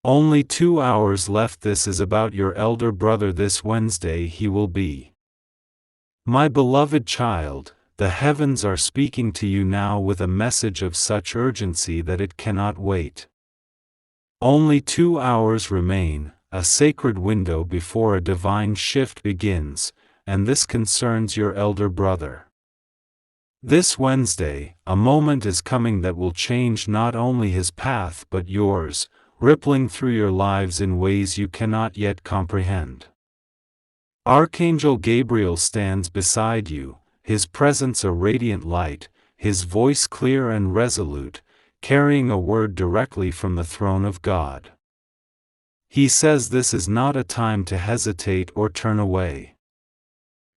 Only 2 hours left. This is about your elder brother. This Wednesday he will be. My beloved child, the heavens are speaking to you now with a message of such urgency that it cannot wait. Only 2 hours remain, a sacred window before a divine shift begins, and this concerns your elder brother. This Wednesday, a moment is coming that will change not only his path but yours, rippling through your lives in ways you cannot yet comprehend. Archangel Gabriel stands beside you, his presence a radiant light, his voice clear and resolute, carrying a word directly from the throne of God. He says this is not a time to hesitate or turn away.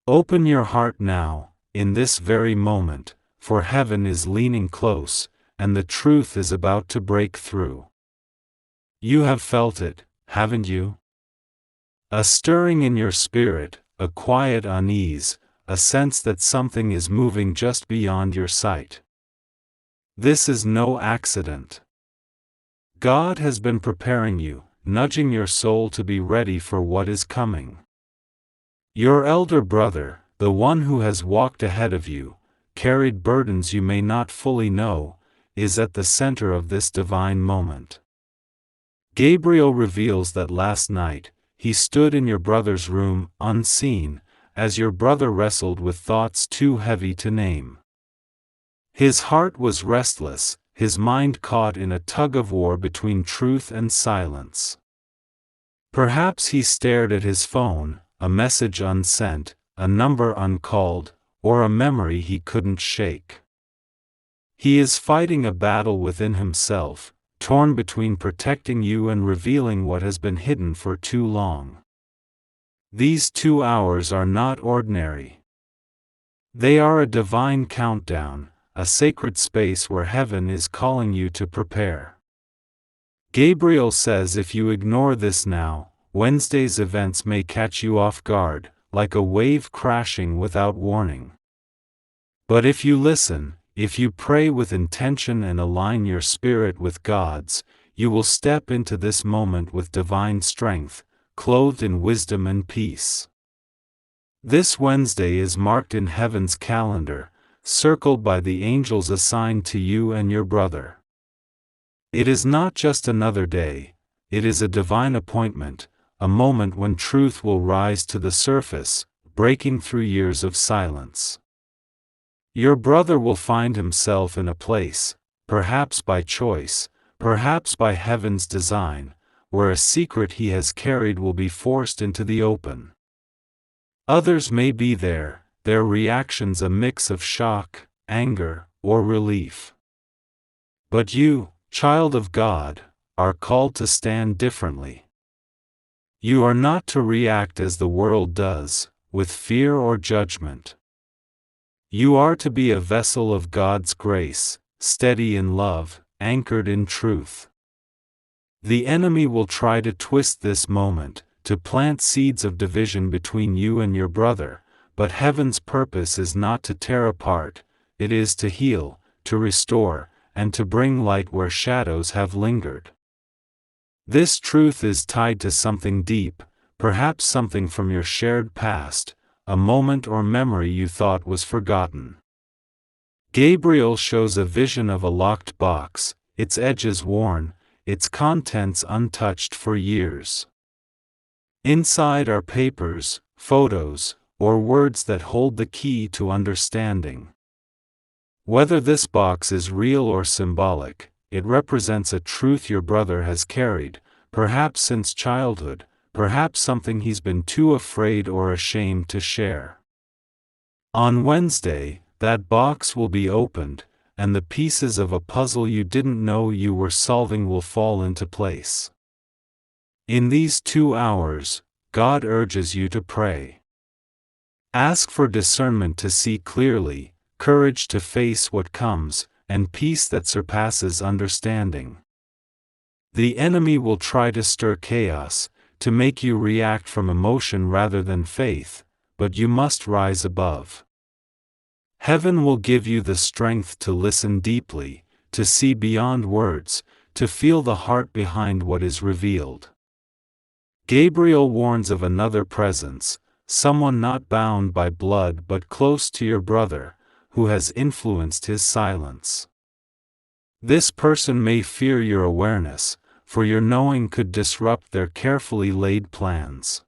Open your heart now, in this very moment, for heaven is leaning close, and the truth is about to break through. You have felt it, haven't you? A stirring in your spirit, a quiet unease, a sense that something is moving just beyond your sight. This is no accident. God has been preparing you, nudging your soul to be ready for what is coming. Your elder brother, the one who has walked ahead of you, carried burdens you may not fully know, is at the center of this divine moment. Gabriel reveals that last night, he stood in your brother's room, unseen, as your brother wrestled with thoughts too heavy to name. His heart was restless, his mind caught in a tug-of-war between truth and silence. Perhaps he stared at his phone, a message unsent, a number uncalled, or a memory he couldn't shake. He is fighting a battle within himself, torn between protecting you and revealing what has been hidden for too long. These 2 hours are not ordinary. They are a divine countdown, a sacred space where heaven is calling you to prepare. Gabriel says if you ignore this now, Wednesday's events may catch you off guard, like a wave crashing without warning. But if you listen, if you pray with intention and align your spirit with God's, you will step into this moment with divine strength, clothed in wisdom and peace. This Wednesday is marked in heaven's calendar, circled by the angels assigned to you and your brother. It is not just another day, it is a divine appointment, a moment when truth will rise to the surface, breaking through years of silence. Your brother will find himself in a place, perhaps by choice, perhaps by heaven's design, where a secret he has carried will be forced into the open. Others may be there, their reactions a mix of shock, anger, or relief. But you, child of God, are called to stand differently. You are not to react as the world does, with fear or judgment. You are to be a vessel of God's grace, steady in love, anchored in truth. The enemy will try to twist this moment, to plant seeds of division between you and your brother, but heaven's purpose is not to tear apart, it is to heal, to restore, and to bring light where shadows have lingered. This truth is tied to something deep, perhaps something from your shared past, a moment or memory you thought was forgotten. Gabriel shows a vision of a locked box, its edges worn, its contents untouched for years. Inside are papers, photos, or words that hold the key to understanding. Whether this box is real or symbolic, it represents a truth your brother has carried, perhaps since childhood, perhaps something he's been too afraid or ashamed to share. On Wednesday, that box will be opened, and the pieces of a puzzle you didn't know you were solving will fall into place. In these 2 hours, God urges you to pray. Ask for discernment to see clearly, courage to face what comes, and peace that surpasses understanding. The enemy will try to stir chaos, to make you react from emotion rather than faith, but you must rise above. Heaven will give you the strength to listen deeply, to see beyond words, to feel the heart behind what is revealed. Gabriel warns of another presence, someone not bound by blood but close to your brother, who has influenced his silence. This person may fear your awareness, for your knowing could disrupt their carefully laid plans.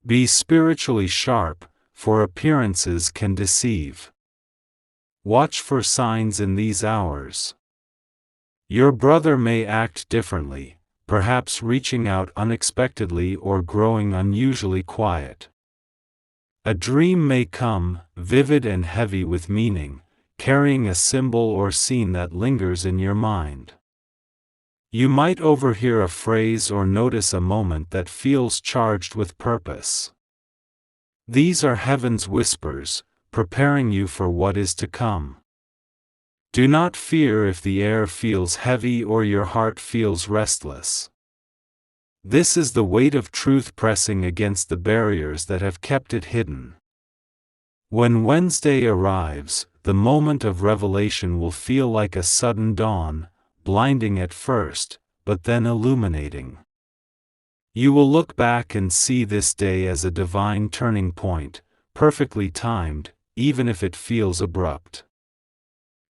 Be spiritually sharp, for appearances can deceive. Watch for signs in these hours. Your brother may act differently, perhaps reaching out unexpectedly or growing unusually quiet. A dream may come, vivid and heavy with meaning, carrying a symbol or scene that lingers in your mind. You might overhear a phrase or notice a moment that feels charged with purpose. These are heaven's whispers, preparing you for what is to come. Do not fear if the air feels heavy or your heart feels restless. This is the weight of truth pressing against the barriers that have kept it hidden. When Wednesday arrives, the moment of revelation will feel like a sudden dawn, blinding at first, but then illuminating. You will look back and see this day as a divine turning point, perfectly timed, even if it feels abrupt.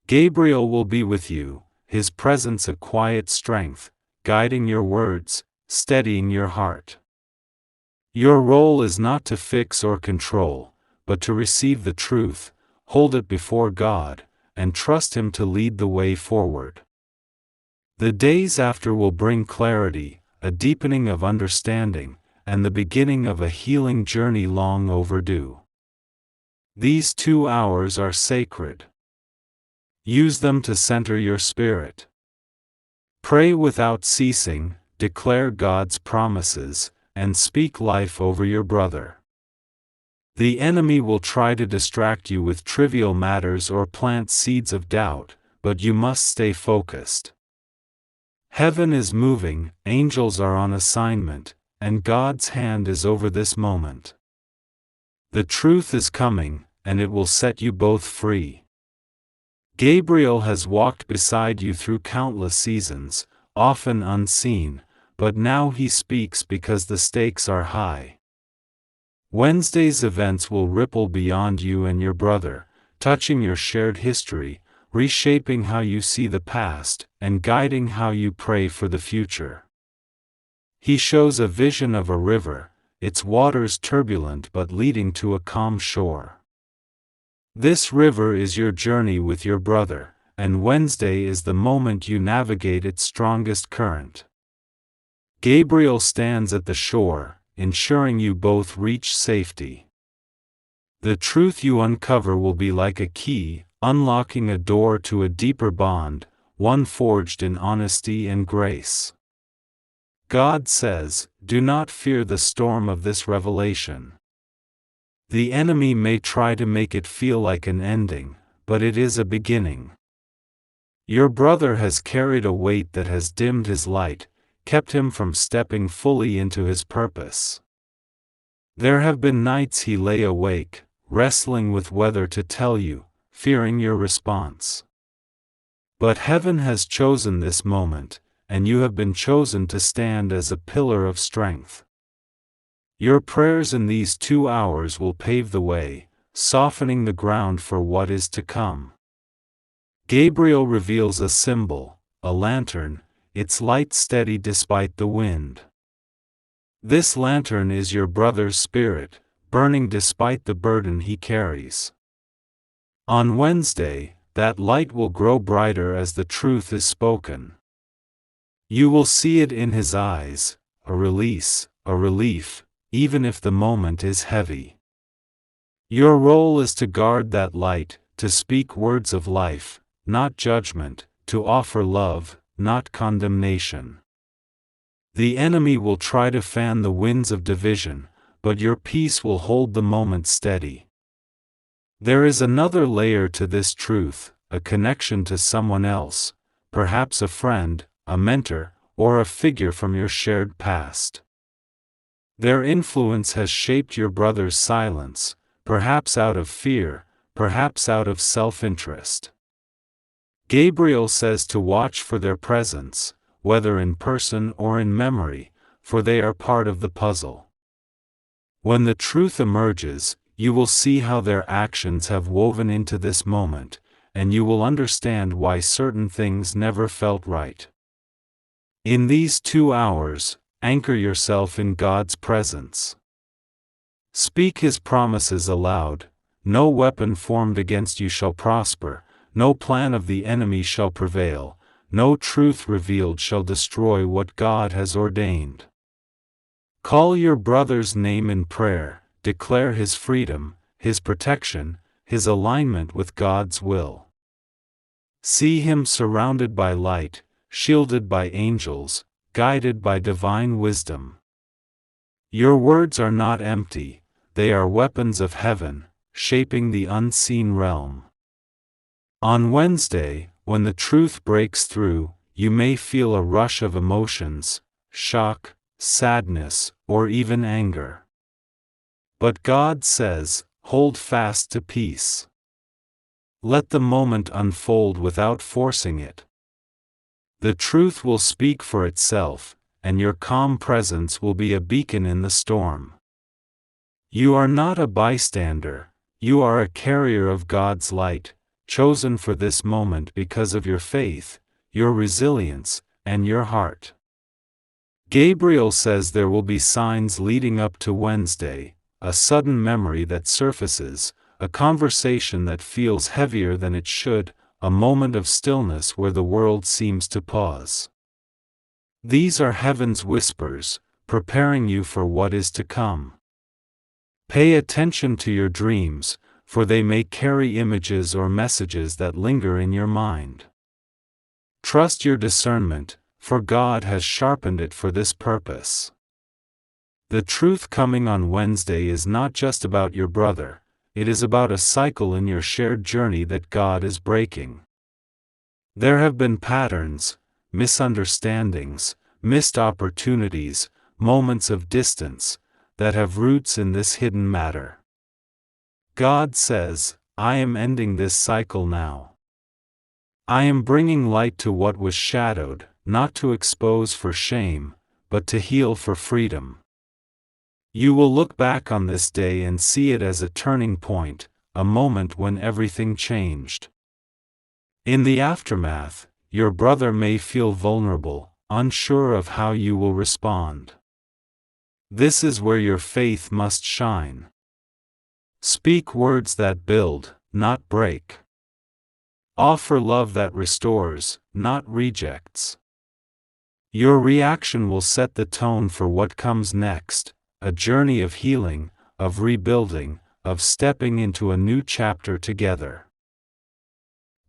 Gabriel will be with you, his presence a quiet strength, guiding your words, steadying your heart. Your role is not to fix or control, but to receive the truth, hold it before God, and trust Him to lead the way forward. The days after will bring clarity, a deepening of understanding, and the beginning of a healing journey long overdue. These 2 hours are sacred. Use them to center your spirit. Pray without ceasing, declare God's promises, and speak life over your brother. The enemy will try to distract you with trivial matters or plant seeds of doubt, but you must stay focused. Heaven is moving, angels are on assignment, and God's hand is over this moment. The truth is coming, and it will set you both free. Gabriel has walked beside you through countless seasons, often unseen, but now he speaks because the stakes are high. Wednesday's events will ripple beyond you and your brother, touching your shared history, reshaping how you see the past, and guiding how you pray for the future. He shows a vision of a river, its waters turbulent but leading to a calm shore. This river is your journey with your brother, and Wednesday is the moment you navigate its strongest current. Gabriel stands at the shore, ensuring you both reach safety. The truth you uncover will be like a key, unlocking a door to a deeper bond, one forged in honesty and grace. God says, "Do not fear the storm of this revelation." The enemy may try to make it feel like an ending, but it is a beginning. Your brother has carried a weight that has dimmed his light, kept him from stepping fully into his purpose. There have been nights he lay awake, wrestling with whether to tell you, fearing your response. But heaven has chosen this moment, and you have been chosen to stand as a pillar of strength. Your prayers in these 2 hours will pave the way, softening the ground for what is to come. Gabriel reveals a symbol, a lantern, its light steady despite the wind. This lantern is your brother's spirit, burning despite the burden he carries. On Wednesday, that light will grow brighter as the truth is spoken. You will see it in his eyes, a release, a relief, even if the moment is heavy. Your role is to guard that light, to speak words of life, not judgment, to offer love, not condemnation. The enemy will try to fan the winds of division, but your peace will hold the moment steady. There is another layer to this truth, a connection to someone else, perhaps a friend, a mentor, or a figure from your shared past. Their influence has shaped your brother's silence, perhaps out of fear, perhaps out of self-interest. Gabriel says to watch for their presence, whether in person or in memory, for they are part of the puzzle. When the truth emerges, you will see how their actions have woven into this moment, and you will understand why certain things never felt right. In these 2 hours, anchor yourself in God's presence. Speak His promises aloud. No weapon formed against you shall prosper, no plan of the enemy shall prevail, no truth revealed shall destroy what God has ordained. Call your brother's name in prayer, declare his freedom, his protection, his alignment with God's will. See him surrounded by light, shielded by angels, guided by divine wisdom. Your words are not empty, they are weapons of heaven, shaping the unseen realm. On Wednesday, when the truth breaks through, you may feel a rush of emotions, shock, sadness, or even anger. But God says, hold fast to peace. Let the moment unfold without forcing it. The truth will speak for itself, and your calm presence will be a beacon in the storm. You are not a bystander, you are a carrier of God's light, chosen for this moment because of your faith, your resilience, and your heart. Gabriel says there will be signs leading up to Wednesday, a sudden memory that surfaces, a conversation that feels heavier than it should, a moment of stillness where the world seems to pause. These are heaven's whispers, preparing you for what is to come. Pay attention to your dreams, for they may carry images or messages that linger in your mind. Trust your discernment, for God has sharpened it for this purpose. The truth coming on Wednesday is not just about your brother, it is about a cycle in your shared journey that God is breaking. There have been patterns, misunderstandings, missed opportunities, moments of distance, that have roots in this hidden matter. God says, I am ending this cycle now. I am bringing light to what was shadowed, not to expose for shame, but to heal for freedom. You will look back on this day and see it as a turning point, a moment when everything changed. In the aftermath, your brother may feel vulnerable, unsure of how you will respond. This is where your faith must shine. Speak words that build, not break. Offer love that restores, not rejects. Your reaction will set the tone for what comes next, a journey of healing, of rebuilding, of stepping into a new chapter together.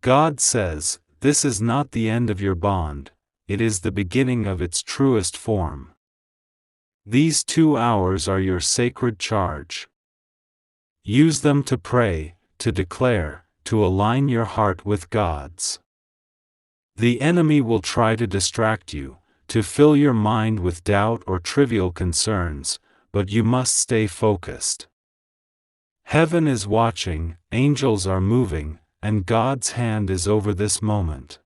God says, this is not the end of your bond, it is the beginning of its truest form. These 2 hours are your sacred charge. Use them to pray, to declare, to align your heart with God's. The enemy will try to distract you, to fill your mind with doubt or trivial concerns, but you must stay focused. Heaven is watching, angels are moving, and God's hand is over this moment.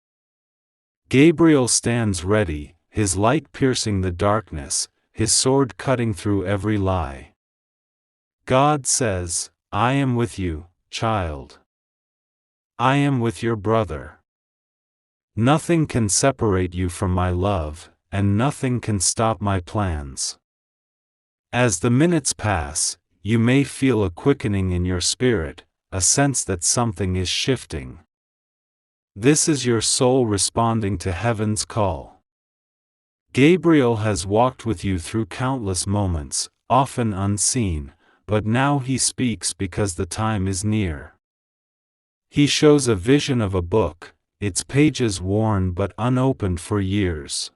Gabriel stands ready, his light piercing the darkness, his sword cutting through every lie. God says, I am with you, child. I am with your brother. Nothing can separate you from my love, and nothing can stop my plans. As the minutes pass, you may feel a quickening in your spirit, a sense that something is shifting. This is your soul responding to heaven's call. Gabriel has walked with you through countless moments, often unseen, but now he speaks because the time is near. He shows a vision of a book, its pages worn but unopened for years.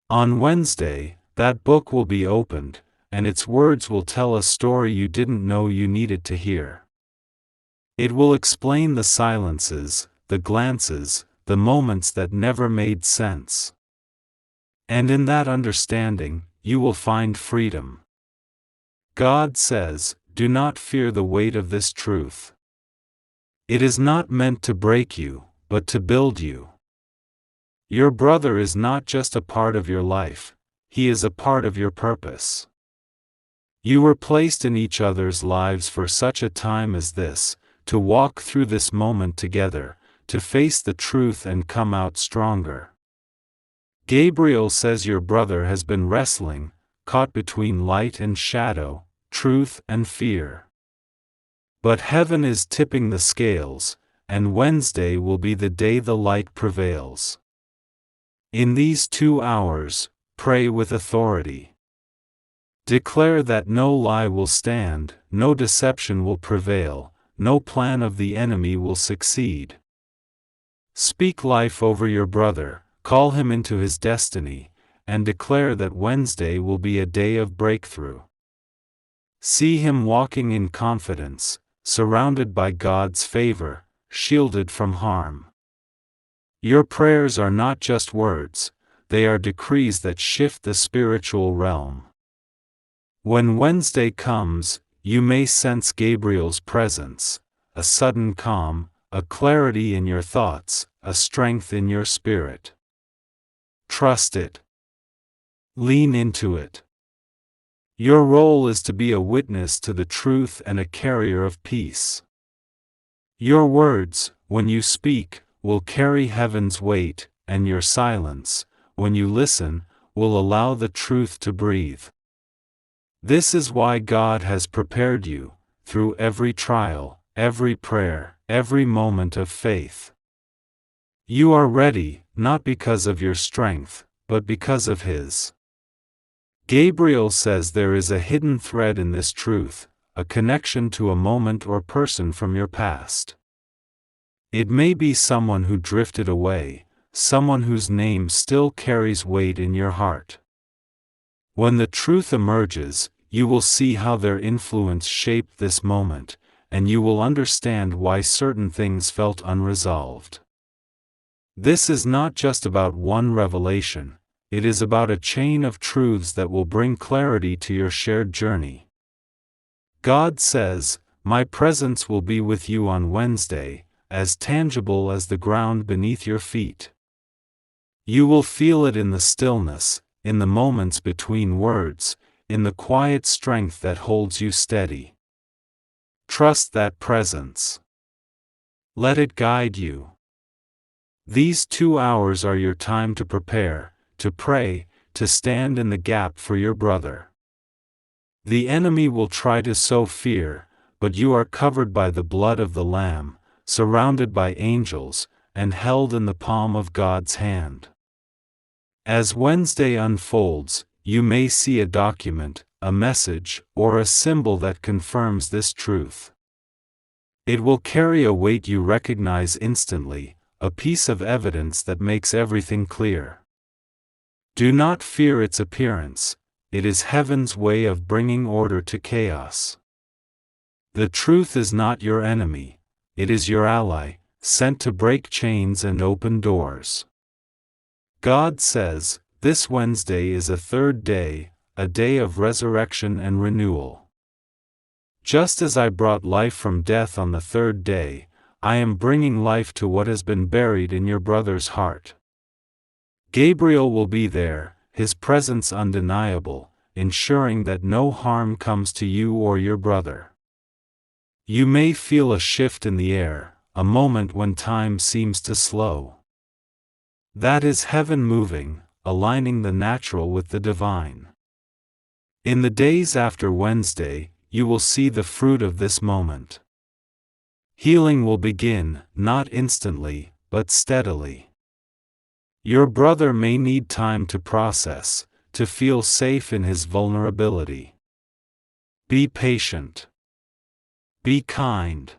On Wednesday, that book will be opened, and its words will tell a story you didn't know you needed to hear. It will explain the silences, the glances, the moments that never made sense. And in that understanding, you will find freedom. God says, do not fear the weight of this truth. It is not meant to break you, but to build you. Your brother is not just a part of your life, he is a part of your purpose. You were placed in each other's lives for such a time as this, to walk through this moment together, to face the truth and come out stronger. Gabriel says your brother has been wrestling, caught between light and shadow, truth and fear. But heaven is tipping the scales, and Wednesday will be the day the light prevails. In these 2 hours, pray with authority. Declare that no lie will stand, no deception will prevail, no plan of the enemy will succeed. Speak life over your brother, call him into his destiny, and declare that Wednesday will be a day of breakthrough. See him walking in confidence, surrounded by God's favor, shielded from harm. Your prayers are not just words, they are decrees that shift the spiritual realm. When Wednesday comes, you may sense Gabriel's presence, a sudden calm, a clarity in your thoughts, a strength in your spirit. Trust it. Lean into it. Your role is to be a witness to the truth and a carrier of peace. Your words, when you speak, will carry heaven's weight, and your silence, when you listen, will allow the truth to breathe. This is why God has prepared you, through every trial, every prayer, every moment of faith. You are ready, not because of your strength, but because of His. Gabriel says there is a hidden thread in this truth, a connection to a moment or person from your past. It may be someone who drifted away, someone whose name still carries weight in your heart. When the truth emerges, you will see how their influence shaped this moment, and you will understand why certain things felt unresolved. This is not just about one revelation, it is about a chain of truths that will bring clarity to your shared journey. God says, "My presence will be with you on Wednesday, as tangible as the ground beneath your feet." You will feel it in the stillness, in the moments between words, in the quiet strength that holds you steady. Trust that presence. Let it guide you. These 2 hours are your time to prepare, to pray, to stand in the gap for your brother. The enemy will try to sow fear, but you are covered by the blood of the Lamb, surrounded by angels, and held in the palm of God's hand. As Wednesday unfolds, you may see a document, a message, or a symbol that confirms this truth. It will carry a weight you recognize instantly, a piece of evidence that makes everything clear. Do not fear its appearance, it is heaven's way of bringing order to chaos. The truth is not your enemy, it is your ally, sent to break chains and open doors. God says, this Wednesday is a third day, a day of resurrection and renewal. Just as I brought life from death on the third day, I am bringing life to what has been buried in your brother's heart. Gabriel will be there, his presence undeniable, ensuring that no harm comes to you or your brother. You may feel a shift in the air, a moment when time seems to slow. That is heaven moving, aligning the natural with the divine. In the days after Wednesday, you will see the fruit of this moment. Healing will begin, not instantly, but steadily. Your brother may need time to process, to feel safe in his vulnerability. Be patient. Be kind.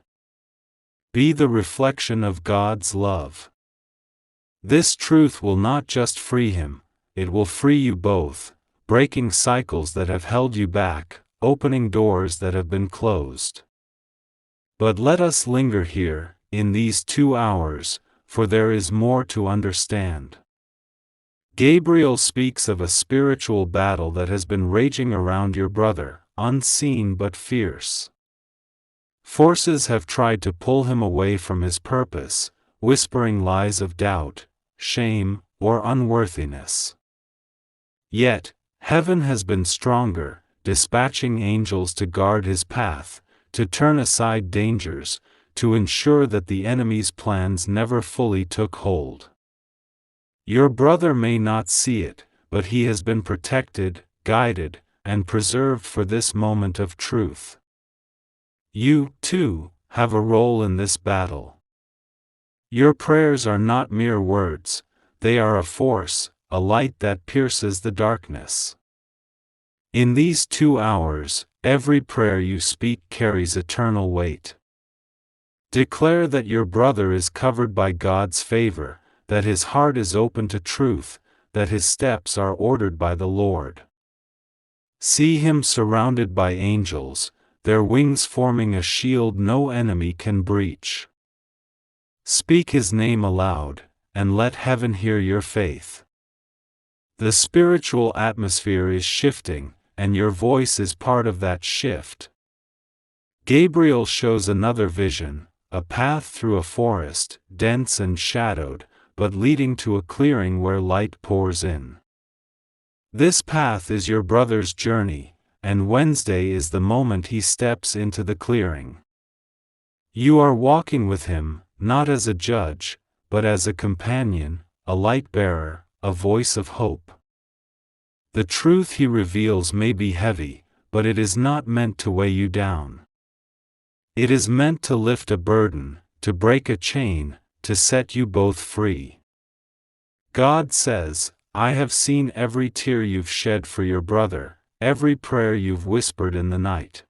Be the reflection of God's love. This truth will not just free him, it will free you both, breaking cycles that have held you back, opening doors that have been closed. But let us linger here, in these 2 hours, for there is more to understand. Gabriel speaks of a spiritual battle that has been raging around your brother, unseen but fierce. Forces have tried to pull him away from his purpose, whispering lies of doubt, shame, or unworthiness. Yet, heaven has been stronger, dispatching angels to guard his path, to turn aside dangers, to ensure that the enemy's plans never fully took hold. Your brother may not see it, but he has been protected, guided, and preserved for this moment of truth. You, too, have a role in this battle. Your prayers are not mere words, they are a force, a light that pierces the darkness. In these 2 hours, every prayer you speak carries eternal weight. Declare that your brother is covered by God's favor, that his heart is open to truth, that his steps are ordered by the Lord. See him surrounded by angels, their wings forming a shield no enemy can breach. Speak his name aloud, and let heaven hear your faith. The spiritual atmosphere is shifting, and your voice is part of that shift. Gabriel shows another vision, a path through a forest, dense and shadowed, but leading to a clearing where light pours in. This path is your brother's journey, and Wednesday is the moment he steps into the clearing. You are walking with him, not as a judge, but as a companion, a light bearer, a voice of hope. The truth he reveals may be heavy, but it is not meant to weigh you down. It is meant to lift a burden, to break a chain, to set you both free. God says, I have seen every tear you've shed for your brother, every prayer you've whispered in the night.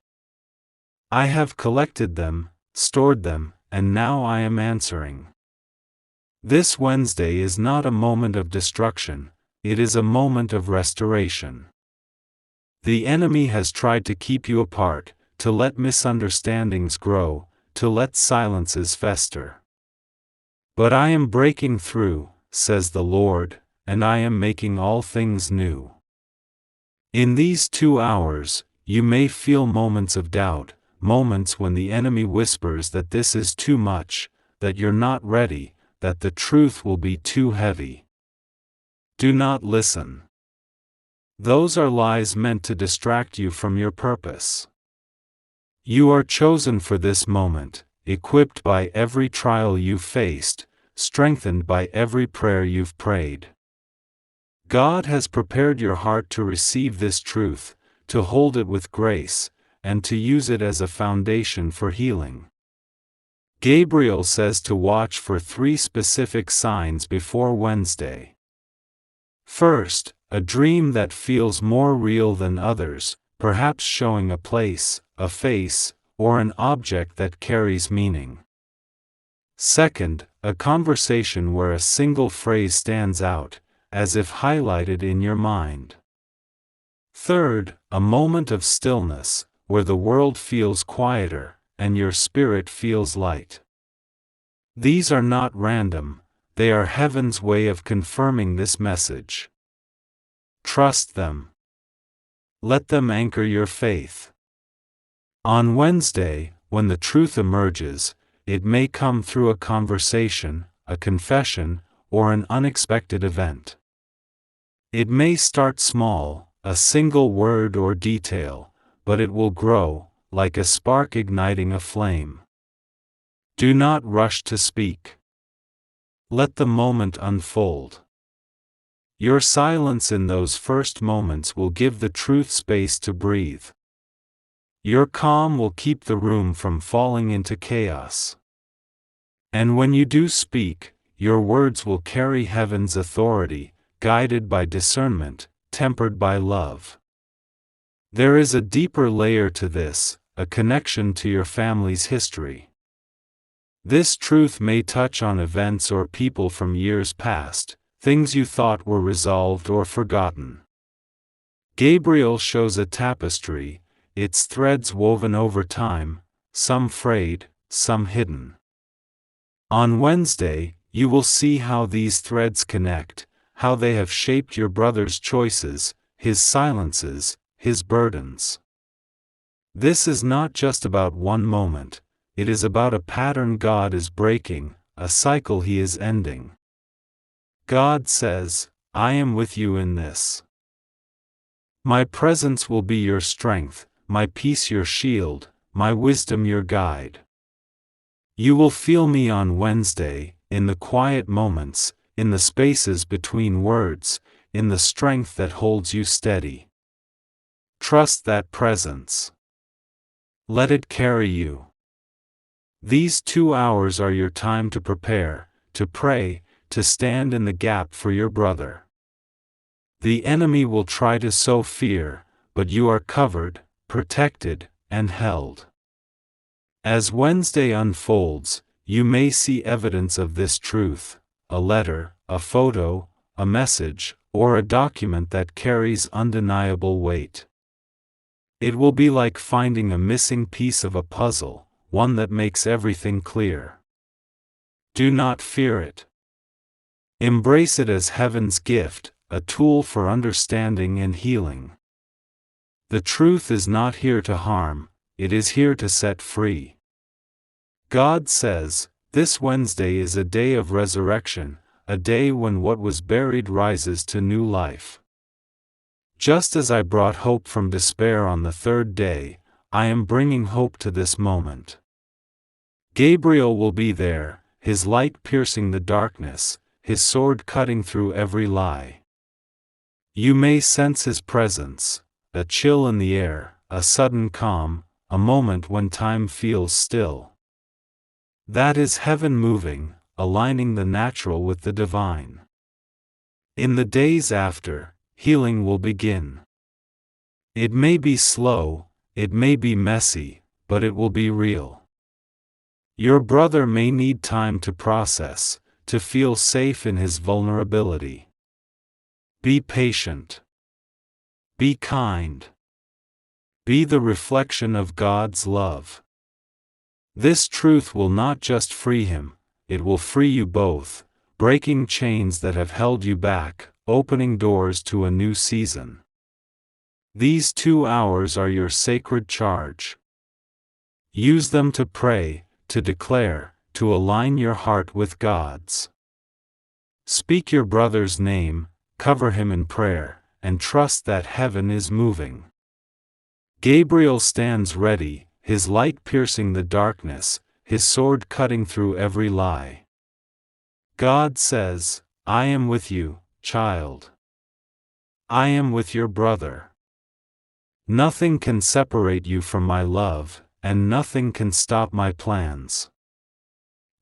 I have collected them, stored them, and now I am answering. This Wednesday is not a moment of destruction, it is a moment of restoration. The enemy has tried to keep you apart, to let misunderstandings grow, to let silences fester. But I am breaking through, says the Lord, and I am making all things new. In these 2 hours, you may feel moments of doubt, moments when the enemy whispers that this is too much, that you're not ready, that the truth will be too heavy. Do not listen. Those are lies meant to distract you from your purpose. You are chosen for this moment, equipped by every trial you've faced, strengthened by every prayer you've prayed. God has prepared your heart to receive this truth, to hold it with grace, and to use it as a foundation for healing. Gabriel says to watch for 3 specific signs before Wednesday. First, a dream that feels more real than others, perhaps showing a place, a face, or an object that carries meaning. Second, a conversation where a single phrase stands out, as if highlighted in your mind. Third, a moment of stillness, where the world feels quieter, and your spirit feels light. These are not random, they are heaven's way of confirming this message. Trust them. Let them anchor your faith. On Wednesday, when the truth emerges, it may come through a conversation, a confession, or an unexpected event. It may start small, a single word or detail, but it will grow, like a spark igniting a flame. Do not rush to speak. Let the moment unfold. Your silence in those first moments will give the truth space to breathe. Your calm will keep the room from falling into chaos. And when you do speak, your words will carry heaven's authority, guided by discernment, tempered by love. There is a deeper layer to this, a connection to your family's history. This truth may touch on events or people from years past, things you thought were resolved or forgotten. Gabriel shows a tapestry, its threads woven over time, some frayed, some hidden. On Wednesday, you will see how these threads connect, how they have shaped your brother's choices, his silences, his burdens. This is not just about one moment, it is about a pattern God is breaking, a cycle He is ending. God says, I am with you in this. My presence will be your strength, my peace your shield, my wisdom your guide. You will feel me on Wednesday, in the quiet moments, in the spaces between words, in the strength that holds you steady. Trust that presence. Let it carry you. These 2 hours are your time to prepare, to pray, to stand in the gap for your brother. The enemy will try to sow fear, but you are covered, protected, and held. As Wednesday unfolds, you may see evidence of this truth: a letter, a photo, a message, or a document that carries undeniable weight. It will be like finding a missing piece of a puzzle, one that makes everything clear. Do not fear it. Embrace it as heaven's gift, a tool for understanding and healing. The truth is not here to harm, it is here to set free. God says, this Wednesday is a day of resurrection, a day when what was buried rises to new life. Just as I brought hope from despair on the third day, I am bringing hope to this moment. Gabriel will be there, his light piercing the darkness, his sword cutting through every lie. You may sense his presence, a chill in the air, a sudden calm, a moment when time feels still. That is heaven moving, aligning the natural with the divine. In the days after, healing will begin. It may be slow, it may be messy, but it will be real. Your brother may need time to process, to feel safe in his vulnerability. Be patient. Be kind. Be the reflection of God's love. This truth will not just free him, it will free you both, breaking chains that have held you back, opening doors to a new season. These 2 hours are your sacred charge. Use them to pray, to declare, to align your heart with God's. Speak your brother's name, cover him in prayer, and trust that heaven is moving. Gabriel stands ready, his light piercing the darkness, his sword cutting through every lie. God says, I am with you, child. I am with your brother. Nothing can separate you from my love, and nothing can stop my plans.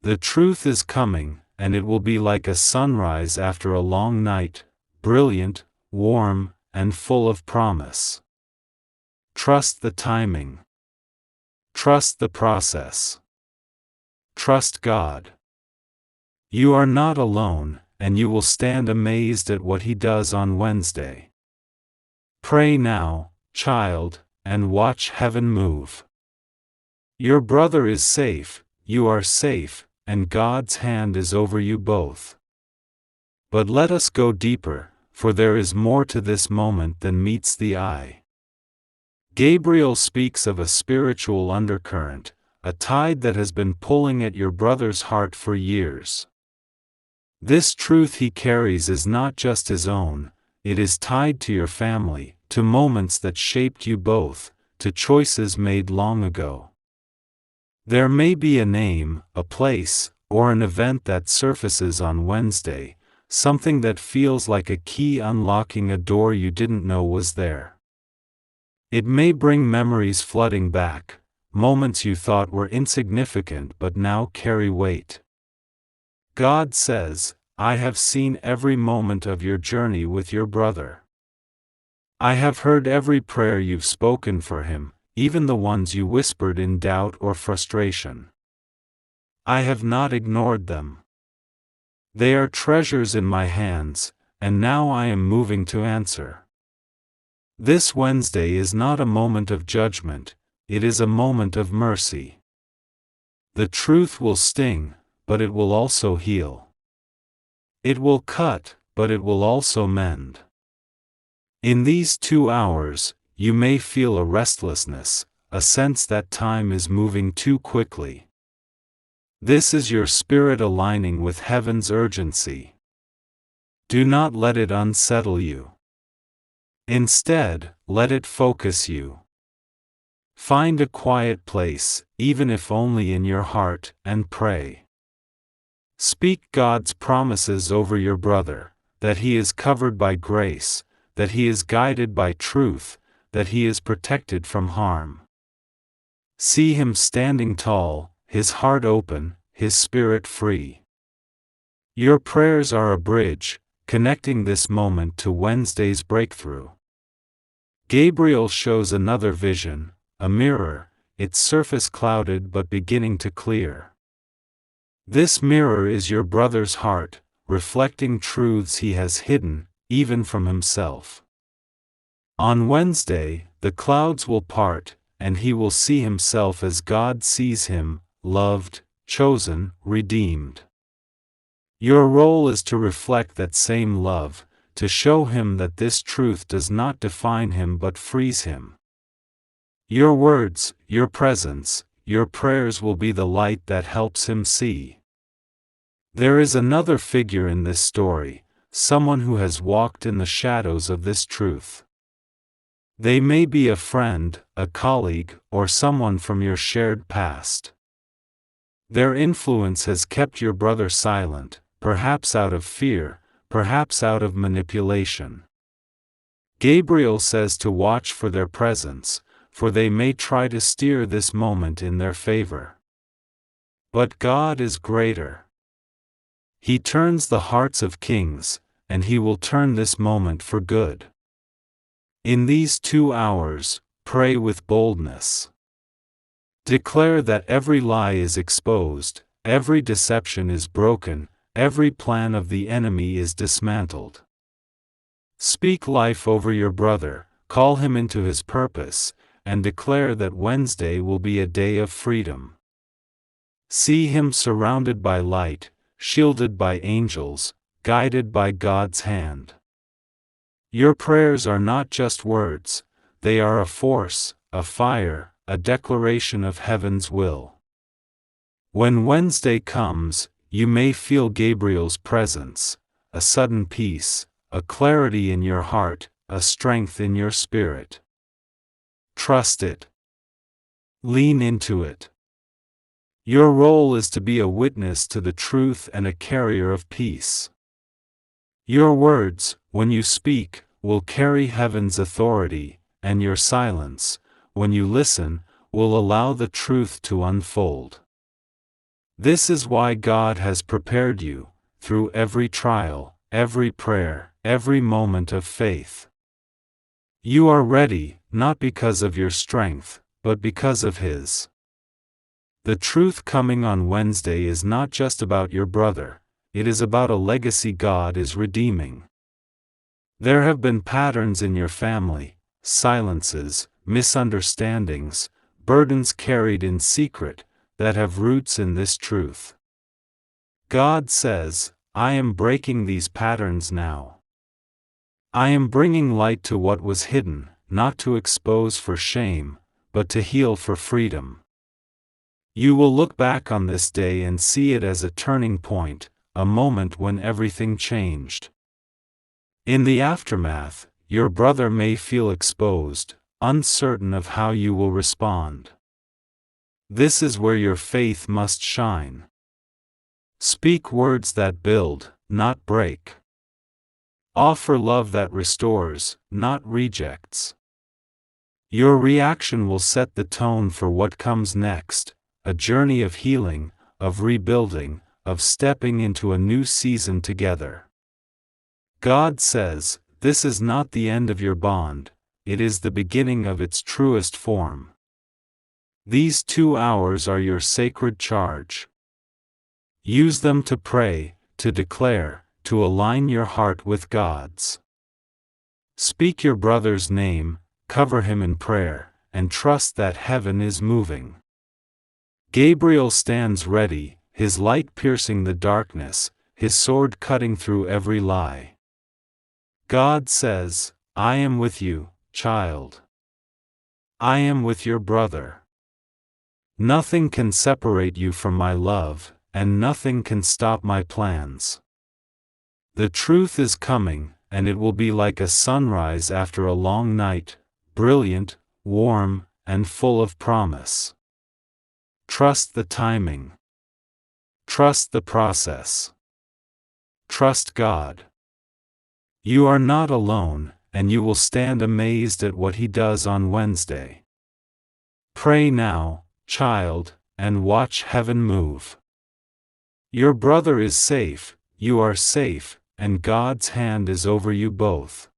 The truth is coming, and it will be like a sunrise after a long night, brilliant, warm, and full of promise. Trust the timing. Trust the process. Trust God. You are not alone, and you will stand amazed at what He does on Wednesday. Pray now, child, and watch heaven move. Your brother is safe, you are safe, and God's hand is over you both. But let us go deeper, for there is more to this moment than meets the eye. Gabriel speaks of a spiritual undercurrent, a tide that has been pulling at your brother's heart for years. This truth he carries is not just his own, it is tied to your family, to moments that shaped you both, to choices made long ago. There may be a name, a place, or an event that surfaces on Wednesday, something that feels like a key unlocking a door you didn't know was there. It may bring memories flooding back, moments you thought were insignificant but now carry weight. God says, I have seen every moment of your journey with your brother. I have heard every prayer you've spoken for him, even the ones you whispered in doubt or frustration. I have not ignored them. They are treasures in my hands, and now I am moving to answer. This Wednesday is not a moment of judgment, it is a moment of mercy. The truth will sting, but it will also heal. It will cut, but it will also mend. In these 2 hours, you may feel a restlessness, a sense that time is moving too quickly. This is your spirit aligning with heaven's urgency. Do not let it unsettle you. Instead, let it focus you. Find a quiet place, even if only in your heart, and pray. Speak God's promises over your brother, that he is covered by grace, that he is guided by truth, that he is protected from harm. See him standing tall, his heart open, his spirit free. Your prayers are a bridge, connecting this moment to Wednesday's breakthrough. Gabriel shows another vision, a mirror, its surface clouded but beginning to clear. This mirror is your brother's heart, reflecting truths he has hidden, even from himself. On Wednesday, the clouds will part, and he will see himself as God sees him, loved, chosen, redeemed. Your role is to reflect that same love, to show him that this truth does not define him but frees him. Your words, your presence, your prayers will be the light that helps him see. There is another figure in this story, someone who has walked in the shadows of this truth. They may be a friend, a colleague, or someone from your shared past. Their influence has kept your brother silent, perhaps out of fear, perhaps out of manipulation. Gabriel says to watch for their presence, for they may try to steer this moment in their favor. But God is greater. He turns the hearts of kings, and he will turn this moment for good. In these 2 hours, pray with boldness. Declare that every lie is exposed, every deception is broken, every plan of the enemy is dismantled. Speak life over your brother, call him into his purpose, and declare that Wednesday will be a day of freedom. See him surrounded by light, shielded by angels, guided by God's hand. Your prayers are not just words, they are a force, a fire, a declaration of heaven's will. When Wednesday comes, you may feel Gabriel's presence, a sudden peace, a clarity in your heart, a strength in your spirit. Trust it. Lean into it. Your role is to be a witness to the truth and a carrier of peace. Your words, when you speak, will carry heaven's authority, and your silence, when you listen, will allow the truth to unfold. This is why God has prepared you, through every trial, every prayer, every moment of faith. You are ready, not because of your strength, but because of His. The truth coming on Wednesday is not just about your brother, it is about a legacy God is redeeming. There have been patterns in your family, silences, misunderstandings, burdens carried in secret, that have roots in this truth. God says, I am breaking these patterns now. I am bringing light to what was hidden, not to expose for shame, but to heal for freedom. You will look back on this day and see it as a turning point, a moment when everything changed. In the aftermath, your brother may feel exposed, uncertain of how you will respond. This is where your faith must shine. Speak words that build, not break. Offer love that restores, not rejects. Your reaction will set the tone for what comes next, a journey of healing, of rebuilding, of stepping into a new season together. God says, this is not the end of your bond, it is the beginning of its truest form. These 2 hours are your sacred charge. Use them to pray, to declare, to align your heart with God's. Speak your brother's name, cover him in prayer, and trust that heaven is moving. Gabriel stands ready, his light piercing the darkness, his sword cutting through every lie. God says, I am with you, child. I am with your brother. Nothing can separate you from my love, and nothing can stop my plans. The truth is coming, and it will be like a sunrise after a long night, brilliant, warm, and full of promise. Trust the timing. Trust the process. Trust God. You are not alone, and you will stand amazed at what He does on Wednesday. Pray now, child, and watch heaven move. Your brother is safe, you are safe, and God's hand is over you both.